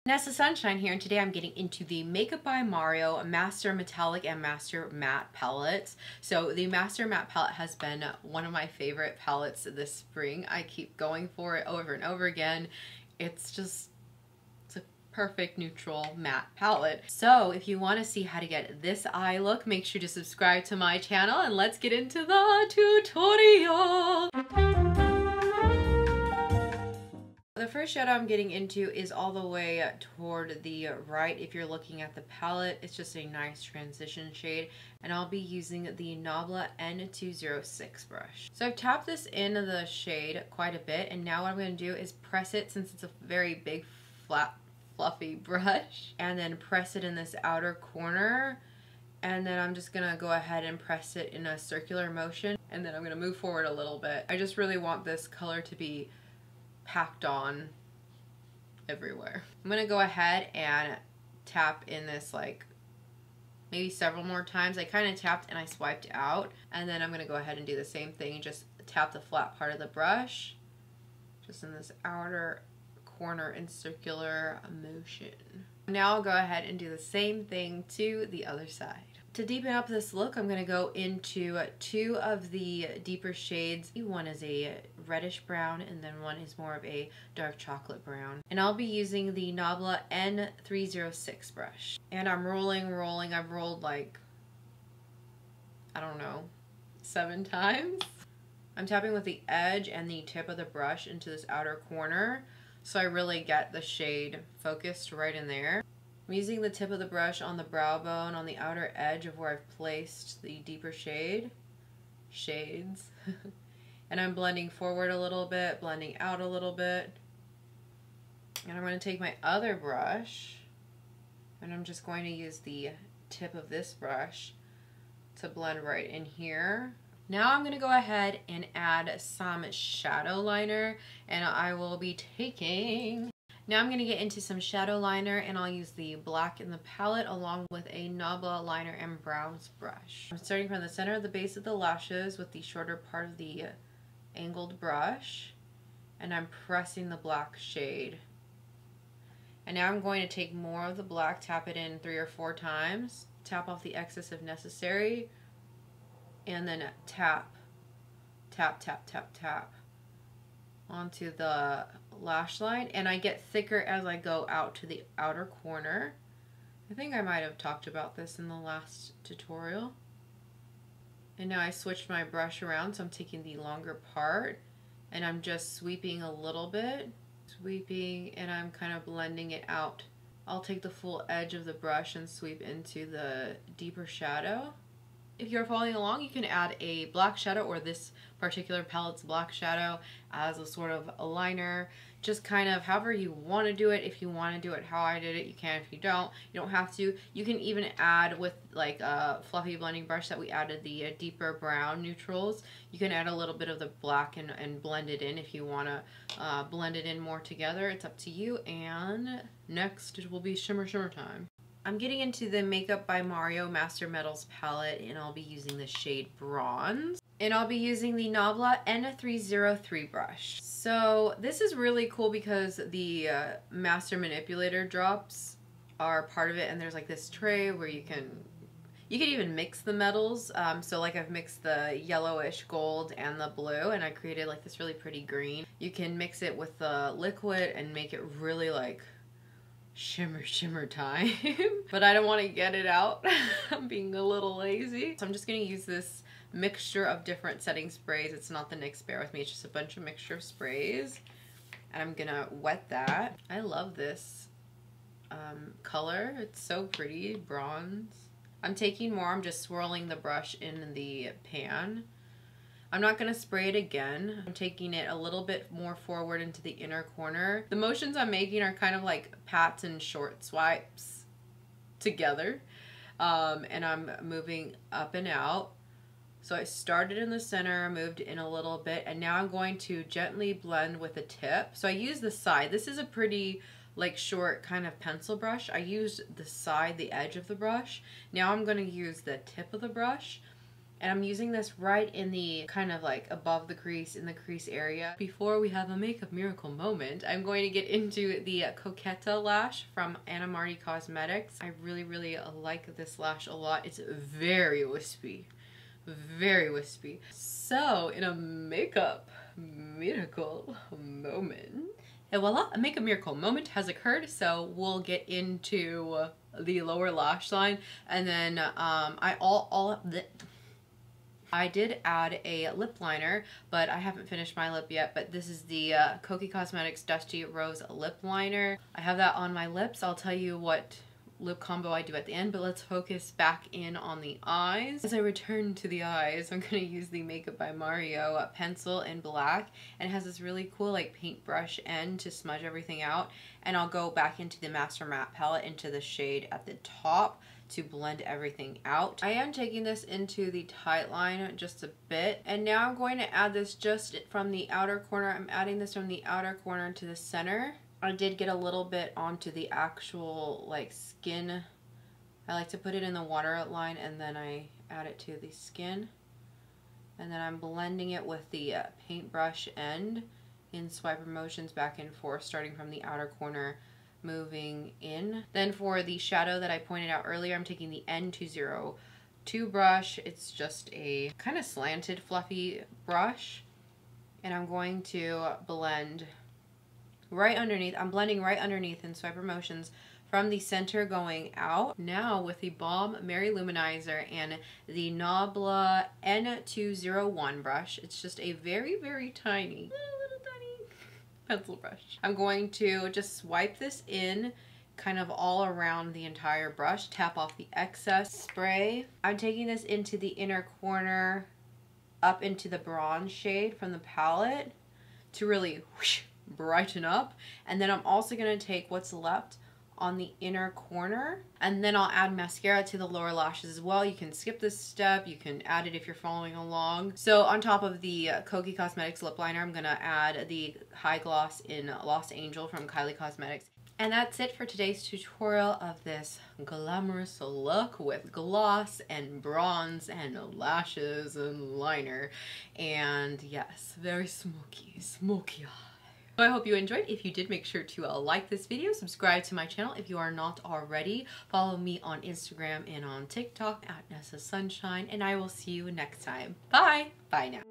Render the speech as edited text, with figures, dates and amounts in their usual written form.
Nessa Sunshine here, and today I'm getting into the Makeup by Mario Master Metallic and Master Matte palettes. So the Master Matte palette has been one of my favorite palettes this spring. I keep going for it over and over again. It's a perfect neutral matte palette. So if you want to see how to get this eye look, make sure to subscribe to my channel and let's get into the tutorial. The first shadow I'm getting into is all the way toward the right. If you're looking at the palette, it's just a nice transition shade, and I'll be using the Nabla N206 brush. So I've tapped this in the shade quite a bit, and now what I'm going to do is press it, since it's a very big, flat, fluffy brush, and then press it in this outer corner, and then I'm just going to go ahead and press it in a circular motion, and then I'm going to move forward a little bit. I just really want this color to be packed on everywhere. I'm gonna go ahead and tap in this like maybe several more times. I kind of tapped and I swiped out, and then I'm gonna go ahead and do the same thing and just tap the flat part of the brush just in this outer corner in circular motion. Now I'll go ahead and do the same thing to the other side. To deepen up this look, I'm going to go into two of the deeper shades. One is a reddish brown, and then one is more of a dark chocolate brown. And I'll be using the Nabla N306 brush. And I'm rolling. I've rolled like, I don't know, 7 times. I'm tapping with the edge and the tip of the brush into this outer corner, so I really get the shade focused right in there. I'm using the tip of the brush on the brow bone on the outer edge of where I've placed the deeper shades. And I'm blending forward a little bit, blending out a little bit. And I'm going to take my other brush, and I'm just going to use the tip of this brush to blend right in here. Now I'm going to go ahead and add some shadow liner, and I will be taking... Now I'm going to get into some shadow liner, and I'll use the black in the palette along with a Nabla liner and brows brush. I'm starting from the center of the base of the lashes with the shorter part of the angled brush, and I'm pressing the black shade. And now I'm going to take more of the black, tap it in 3 or 4 times, tap off the excess if necessary, and then tap, tap, tap, tap, tap onto the lash line, and I get thicker as I go out to the outer corner. I think I might have talked about this in the last tutorial. And now I switched my brush around, so I'm taking the longer part and I'm just sweeping a little bit, and I'm kind of blending it out. I'll take the full edge of the brush and sweep into the deeper shadow. If you're following along, you can add a black shadow, or this particular palette's black shadow, as a sort of a liner. Just kind of however you want to do it. If you want to do it how I did it, you can. If you don't have to. You can even add with like a fluffy blending brush that we added the deeper brown neutrals. You can add a little bit of the black and blend it in if you want to blend it in more together. It's up to you. And next it will be shimmer time. I'm getting into the Makeup by Mario Master Metals palette, and I'll be using the shade Bronze. And I'll be using the Nabla N303 brush. So this is really cool because the Master Manipulator drops are part of it, and there's like this tray where you can even mix the metals. So like I've mixed the yellowish gold and the blue, and I created like this really pretty green. You can mix it with the liquid and make it really like shimmer time. But I don't want to get it out. I'm being a little lazy. So I'm just going to use this mixture of different setting sprays. It's not the NYX Bear With Me, it's just a bunch of mixture of sprays. And I'm going to wet that. I love this color. It's so pretty, bronze. I'm taking more. I'm just swirling the brush in the pan. I'm not going to spray it again. I'm taking it a little bit more forward into the inner corner. The motions I'm making are kind of like pats and short swipes together. And I'm moving up and out. So I started in the center, moved in a little bit, and now I'm going to gently blend with a tip. So I use the side. This is a pretty like short kind of pencil brush. I used the side, the edge of the brush. Now I'm going to use the tip of the brush And I'm using this right in the kind of like above the crease, in the crease area. Before we have a makeup miracle moment, I'm going to get into the Kokie lash from Marti Cosmetics. I really, really like this lash a lot. It's very wispy. Very wispy. So, in a makeup miracle moment, and voila, a makeup miracle moment has occurred. So we'll get into the lower lash line, and then I did add a lip liner, but I haven't finished my lip yet. But this is the Kokie Cosmetics Dusty Rose Lip Liner. I have that on my lips. I'll tell you what lip combo I do at the end, but let's focus back in on the eyes. As I return to the eyes, I'm going to use the Makeup by Mario pencil in black, and it has this really cool like paintbrush end to smudge everything out. And I'll go back into the Master Matte palette into the shade at the top to blend everything out. I am taking this into the tight line just a bit, and now I'm going to add this just from the outer corner. I'm adding this from the outer corner to the center. I did get a little bit onto the actual like skin. I like to put it in the waterline and then I add it to the skin. And then I'm blending it with the paintbrush end in swiper motions back and forth, starting from the outer corner, moving in. Then for the shadow that I pointed out earlier, I'm taking the N202 brush. It's just a kind of slanted, fluffy brush. And I'm going to blend right underneath. I'm blending right underneath in swiper motions from the center going out. Now with the Balm Mary Luminizer and the Nabla N201 brush, it's just a very, very tiny, little tiny pencil brush. I'm going to just swipe this in kind of all around the entire brush, tap off the excess spray. I'm taking this into the inner corner, up into the bronze shade from the palette to really whoosh, brighten up. And then I'm also going to take what's left on the inner corner, and then I'll add mascara to the lower lashes as well. You can skip this step, you can add it if you're following along. So on top of the Kokie Cosmetics lip liner, I'm going to add the high gloss in Lost Angel from Kylie Cosmetics. And that's it for today's tutorial of this glamorous look with gloss and bronze and lashes and liner. And yes, very smoky, smoky eye. So I hope you enjoyed. If you did, make sure to like this video, subscribe to my channel if you are not already, follow me on Instagram and on TikTok at Nessa Sunshine, and I will see you next time. Bye! Bye now.